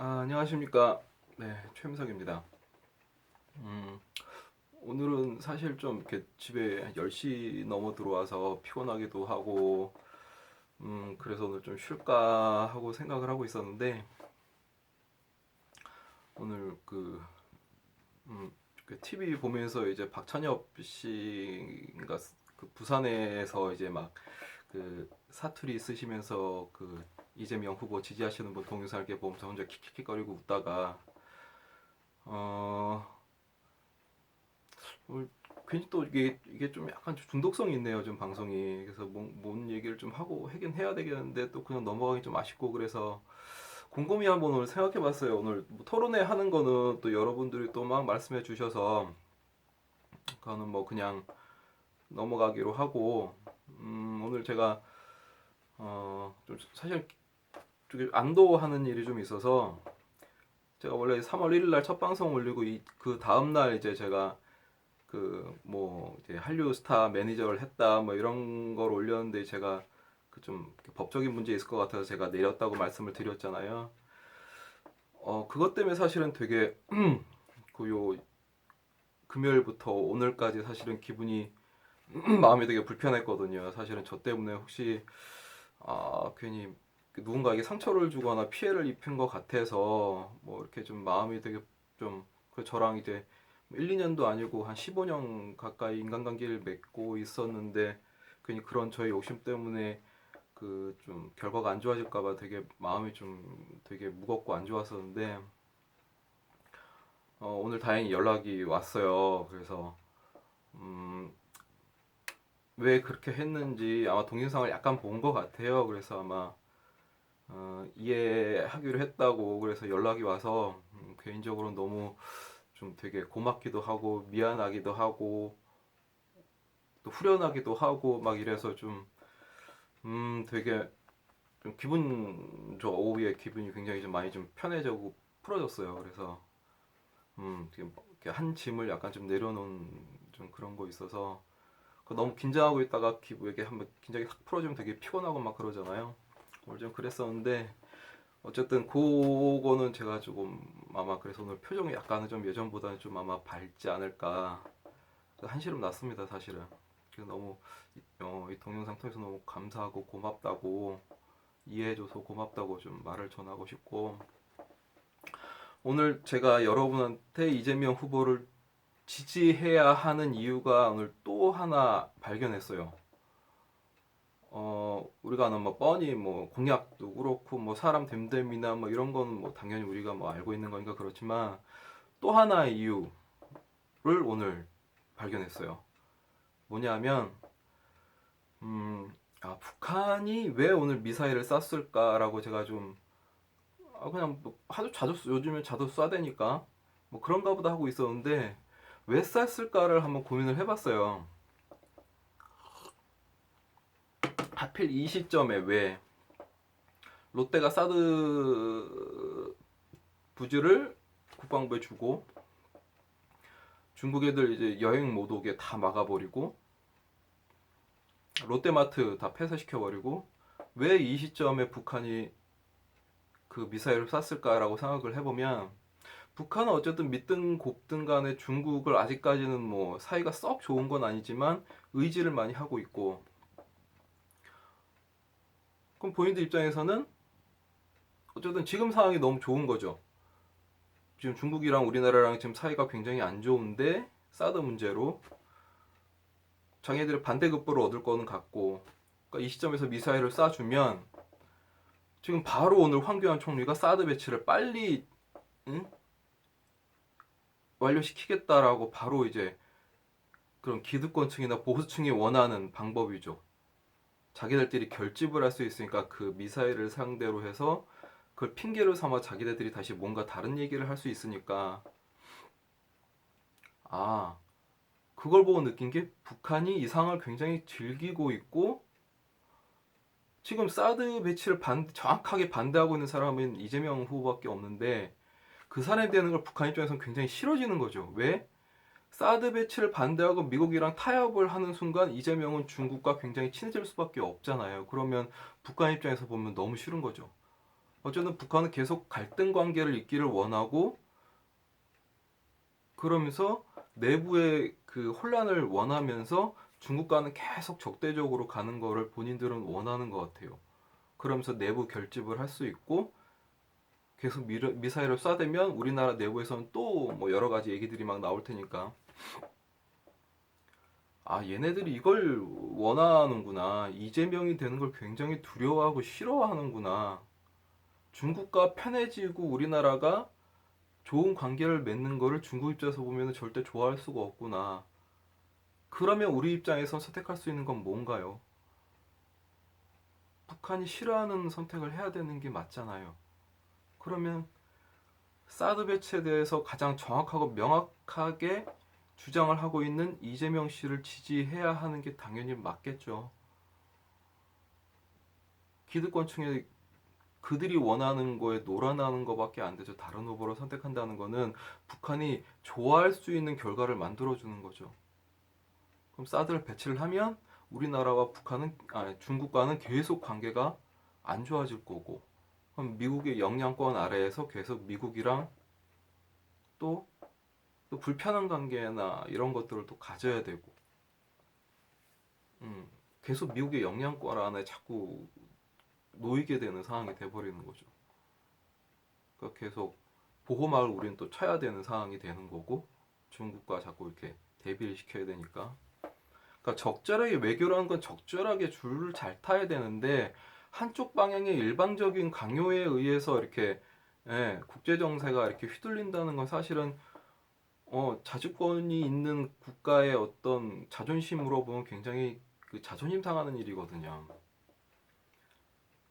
안녕하십니까. 네, 최민석입니다. 음, 오늘은 사실 좀 이렇게 집에 한 10시 넘어 들어와서 피곤하기도 하고, 그래서 오늘 좀 쉴까 하고 생각을 하고 있었는데, 오늘 그 TV 보면서 이제 박찬엽 씨가 그 부산에서 이제 막 그 사투리 쓰시면서 그 이재명 후보 지지하시는 분 동영상을 이렇게 보면서 혼자 킥킥거리고 웃다가, 어, 어, 괜히 또 이게 좀 약간 중독성이 있네요, 좀 방송이. 그래서 뭔 얘기를 좀 하고 하긴 해야 되겠는데 또 그냥 넘어가기 좀 아쉽고 그래서 곰곰이 한번 오늘 생각해봤어요. 오늘 뭐 토론회 하는 거는 또 여러분들이 또 막 말씀해 주셔서 그거는 뭐 그냥 넘어가기로 하고, 오늘 제가 좀 사실 좀 안도하는 일이 좀 있어서 제가 원래 3월 1일 날 첫 방송 올리고 그 다음 날 이제 제가 그 뭐 이제 한류 스타 매니저를 했다 뭐 이런 걸 올렸는데 제가 그 좀 법적인 문제 있을 것 같아서 제가 내렸다고 말씀을 드렸잖아요. 그것 때문에 사실은 되게 그 요 금요일부터 오늘까지 사실은 기분이 마음이 되게 불편했거든요. 사실은 저 때문에 혹시 괜히 누군가에게 상처를 주거나 피해를 입힌 것 같아서 뭐 이렇게 좀 마음이 되게 좀 저랑 이제 1, 2년도 아니고 한 15년 가까이 인간관계를 맺고 있었는데 괜히 그런 저의 욕심 때문에 그 좀 결과가 안 좋아질까 봐 되게 마음이 좀 되게 무겁고 안 좋았었는데 오늘 다행히 연락이 왔어요. 그래서 음, 왜 그렇게 했는지 아마 동영상을 약간 본 것 같아요. 그래서 아마 이해하기로 했다고 그래서 연락이 와서 개인적으로 너무 좀 되게 고맙기도 하고 미안하기도 하고 또 후련하기도 하고 막 이래서 좀 되게 좀 저 오후에 기분이 굉장히 좀 많이 좀 편해지고 풀어졌어요. 그래서 이렇게 한 짐을 약간 좀 내려놓은 좀 그런 거 있어서 너무 긴장하고 있다가 이게 한번 긴장이 확 풀어지면 되게 피곤하고 막 그러잖아요. 오늘 좀 그랬었는데 어쨌든 그거는 제가 조금 아마 그래서 오늘 표정이 약간은 좀 예전보다는 좀 아마 밝지 않을까 한시름 났습니다 사실은. 그래서 너무 이 동영상 통해서 너무 감사하고 고맙다고 이해해줘서 고맙다고 좀 말을 전하고 싶고 오늘 제가 여러분한테 이재명 후보를 지지해야 하는 이유가 오늘 또 하나 발견했어요. 우리가 아는 뭐 뻔히 뭐 공약도 그렇고 뭐 사람 됨됨이나 뭐 이런 건 뭐 당연히 우리가 뭐 알고 있는 거니까 그렇지만 또 하나의 이유를 오늘 발견했어요. 뭐냐면 북한이 왜 오늘 미사일을 쐈을까라고 제가 좀 그냥 뭐 하도 자주 요즘에 자주 쏴대니까 뭐 그런가 보다 하고 있었는데 왜 쐈을까를 한번 고민을 해봤어요. 하필 이 시점에 왜 롯데가 사드 부지를 국방부에 주고 중국 애들 이제 여행 못 오게 다 막아버리고 롯데마트 다 폐쇄시켜버리고 왜 이 시점에 북한이 그 미사일을 쐈을까라고 생각을 해보면 북한은 어쨌든 믿든 곱든 간에 중국을 아직까지는 뭐 사이가 썩 좋은 건 아니지만 의지를 많이 하고 있고 그럼 본인들 입장에서는 어쨌든 지금 상황이 너무 좋은 거죠. 지금 중국이랑 우리나라랑 지금 사이가 굉장히 안 좋은데 사드 문제로 자기네들의 반대급부를 얻을 거는 같고 그러니까 이 시점에서 미사일을 쏴주면 지금 바로 오늘 황교안 총리가 사드 배치를 빨리 응? 완료시키겠다라고 바로 이제 그런 기득권층이나 보수층이 원하는 방법이죠. 자기들끼리 결집을 할 수 있으니까 그 미사일을 상대로 해서 그걸 핑계로 삼아 자기네들이 다시 뭔가 다른 얘기를 할 수 있으니까 아 그걸 보고 느낀 게 북한이 이 상황을 굉장히 즐기고 있고 지금 사드 배치를 정확하게 반대하고 있는 사람은 이재명 후보밖에 없는데 그 사람이 되는 걸 북한 입장에서는 굉장히 싫어지는 거죠. 왜? 사드 배치를 반대하고 미국이랑 타협을 하는 순간 이재명은 중국과 굉장히 친해질 수밖에 없잖아요. 그러면 북한 입장에서 보면 너무 싫은 거죠. 어쨌든 북한은 계속 갈등 관계를 있기를 원하고 그러면서 내부의 그 혼란을 원하면서 중국과는 계속 적대적으로 가는 거를 본인들은 원하는 것 같아요. 그러면서 내부 결집을 할 수 있고 계속 미사일을 쏴대면 우리나라 내부에서는 또 뭐 여러 가지 얘기들이 막 나올 테니까 아 얘네들이 이걸 원하는구나. 이재명이 되는 걸 굉장히 두려워하고 싫어하는구나. 중국과 편해지고 우리나라가 좋은 관계를 맺는 거를 중국 입장에서 보면 절대 좋아할 수가 없구나. 그러면 우리 입장에서 선택할 수 있는 건 뭔가요? 북한이 싫어하는 선택을 해야 되는 게 맞잖아요. 그러면 사드 배치에 대해서 가장 정확하고 명확하게 주장을 하고 있는 이재명 씨를 지지해야 하는 게 당연히 맞겠죠. 기득권층에 그들이 원하는 거에 놀아나는 것밖에 안 되죠. 다른 후보를 선택한다는 거는 북한이 좋아할 수 있는 결과를 만들어주는 거죠. 그럼 사드를 배치를 하면 우리나라와 북한은 아니, 중국과는 계속 관계가 안 좋아질 거고 그럼 미국의 영향권 아래에서 계속 미국이랑 또, 또 불편한 관계나 이런 것들을 또 가져야 되고 음, 계속 미국의 영향권 안에 자꾸 놓이게 되는 상황이 돼버리는 거죠. 그러니까 계속 보호막을 우리는 또 쳐야 되는 상황이 되는 거고 중국과 자꾸 이렇게 대비를 시켜야 되니까 그러니까 적절하게 외교라는 건 적절하게 줄을 잘 타야 되는데 한쪽 방향의 일방적인 강요에 의해서 이렇게 국제 정세가 이렇게 휘둘린다는 건 사실은 자주권이 있는 국가의 어떤 자존심으로 보면 굉장히 그 자존심 상하는 일이거든요.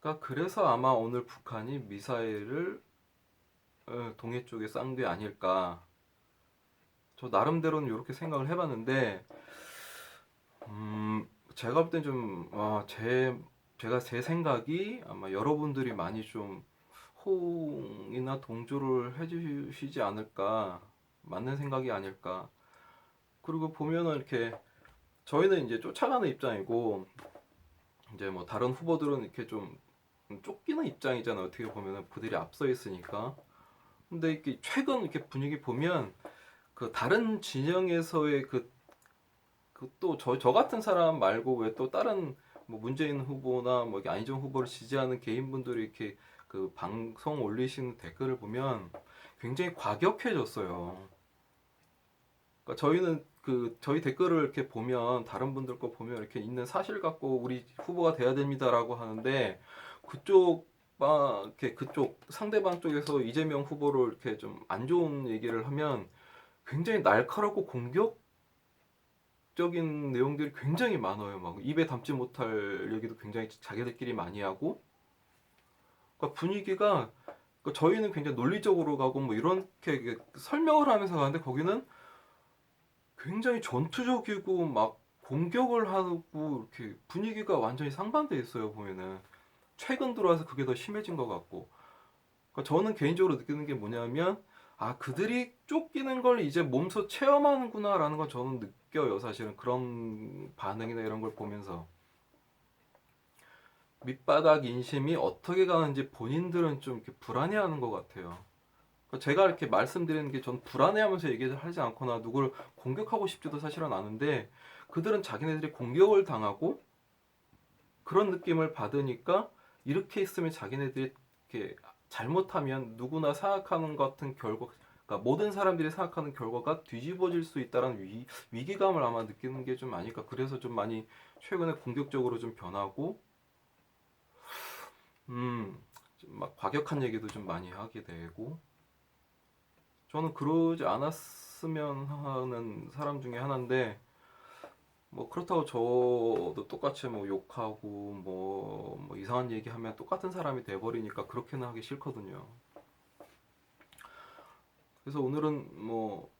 그러니까 그래서 아마 오늘 북한이 미사일을 동해 쪽에 싼 게 아닐까. 저 나름대로는 이렇게 생각을 해봤는데 제가 볼 땐 좀, 제가 제 생각이 아마 여러분들이 많이 좀 호응이나 동조를 해주시지 않을까, 맞는 생각이 아닐까. 그리고 보면은 이렇게 저희는 이제 쫓아가는 입장이고, 이제 뭐 다른 후보들은 이렇게 좀 쫓기는 입장이잖아요. 어떻게 보면은 그들이 앞서 있으니까. 근데 이렇게 최근 이렇게 분위기 보면 그 다른 진영에서의 또 저 같은 사람 말고 왜 또 다른 뭐 문재인 후보나 뭐 안희정 후보를 지지하는 개인분들이 이렇게 그 방송 올리시는 댓글을 보면 굉장히 과격해졌어요. 그러니까 저희는 그 저희 댓글을 이렇게 보면 다른 분들 거 보면 이렇게 있는 사실 갖고 우리 후보가 돼야 됩니다라고 하는데 그쪽 이렇게 그쪽 상대방 쪽에서 이재명 후보를 이렇게 좀 안 좋은 얘기를 하면 굉장히 날카롭고 적인 내용들이 굉장히 많아요. 막 입에 담지 못할 얘기도 굉장히 자기들끼리 많이 하고, 그러니까 분위기가 그러니까 저희는 굉장히 논리적으로 가고 뭐 이렇게 설명을 하면서 가는데 거기는 굉장히 전투적이고 막 공격을 하고 이렇게 분위기가 완전히 상반돼 있어요. 보면은 최근 들어와서 그게 더 심해진 것 같고, 그러니까 저는 개인적으로 느끼는 게 뭐냐면 아 그들이 쫓기는 걸 이제 몸소 체험하는구나라는 건 저는 느껴요. 사실은 그런 반응이나 이런 걸 보면서 밑바닥 인심이 어떻게 가는지 본인들은 좀 이렇게 불안해하는 것 같아요. 그러니까 제가 이렇게 말씀드리는 게 전 불안해하면서 얘기를 하지 않거나 누굴 공격하고 싶지도 사실은 않은데 그들은 자기네들이 공격을 당하고 그런 느낌을 받으니까 이렇게 있으면 자기네들이 이렇게 잘못하면 누구나 생각하는 것 같은 결과, 그러니까 모든 사람들이 생각하는 결과가 뒤집어질 수 있다는 위기감을 아마 느끼는 게 좀 아닐까. 그래서 좀 많이 최근에 공격적으로 좀 변하고, 좀막 과격한 얘기도 좀 많이 하게 되고, 저는 그러지 않았으면 하는 사람 중에 하나인데, 뭐 그렇다고 저도 똑같이 뭐 욕하고 뭐 이상한 얘기하면 똑같은 사람이 돼버리니까 그렇게는 하기 싫거든요. 그래서 오늘은 뭐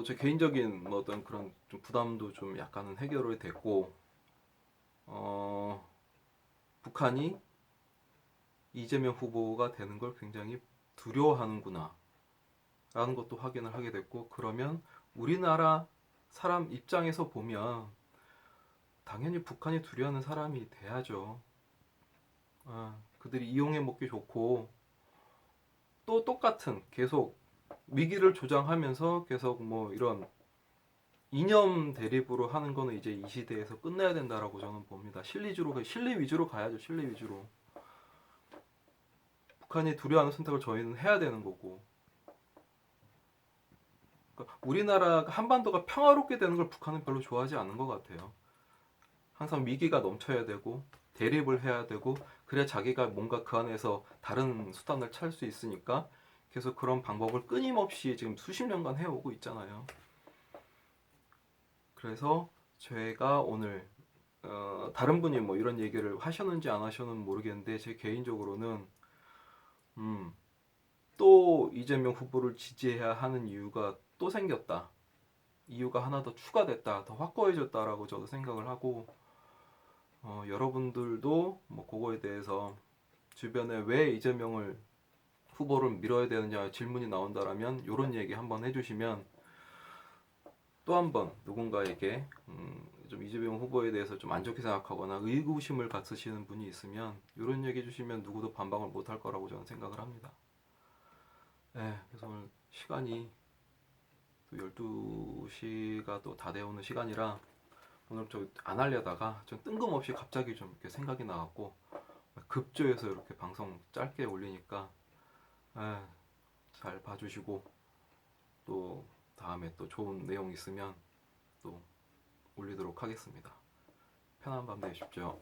제 개인적인 뭐 어떤 그런 좀 부담도 좀 약간은 해결이 됐고 어, 북한이 이재명 후보가 되는 걸 굉장히 두려워하는구나 라는 것도 확인을 하게 됐고 그러면 우리나라 사람 입장에서 보면 당연히 북한이 두려워하는 사람이 돼야죠. 그들이 이용해 먹기 좋고 또 똑같은 계속 위기를 조장하면서 계속 뭐 이런 이념 대립으로 하는 거는 이제 이 시대에서 끝내야 된다라고 저는 봅니다. 실리 위주로 가야죠. 실리 위주로. 북한이 두려워하는 선택을 저희는 해야 되는 거고. 그러니까 우리나라가 한반도가 평화롭게 되는 걸 북한은 별로 좋아하지 않는 것 같아요. 항상 위기가 넘쳐야 되고 대립을 해야 되고 그래야 자기가 뭔가 그 안에서 다른 수단을 찾을 수 있으니까 계속 그런 방법을 끊임없이 지금 수십 년간 해오고 있잖아요. 그래서 제가 오늘 다른 분이 뭐 이런 얘기를 하셨는지 안 하셨는지 모르겠는데 제 개인적으로는 또 이재명 후보를 지지해야 하는 이유가 또 생겼다. 이유가 하나 더 추가됐다. 더 확고해졌다라고 저도 생각을 하고 여러분들도 뭐 그거에 대해서 주변에 왜 이재명을 후보를 밀어야 되느냐 질문이 나온다라면 이런 얘기 한번 해주시면 또 한 번 누군가에게 좀 이재명 후보에 대해서 좀 안 좋게 생각하거나 의구심을 갖으시는 분이 있으면 이런 얘기 해주시면 누구도 반박을 못할 거라고 저는 생각을 합니다. 네, 그래서 오늘 시간이 또 12시가 또 다 되어오는 시간이라 오늘 좀 안 하려다가 좀 뜬금없이 갑자기 좀 이렇게 생각이 나갖고 급조해서 이렇게 방송 짧게 올리니까 잘 봐주시고 또 다음에 또 좋은 내용 있으면 또 올리도록 하겠습니다. 편한 밤 되십시오.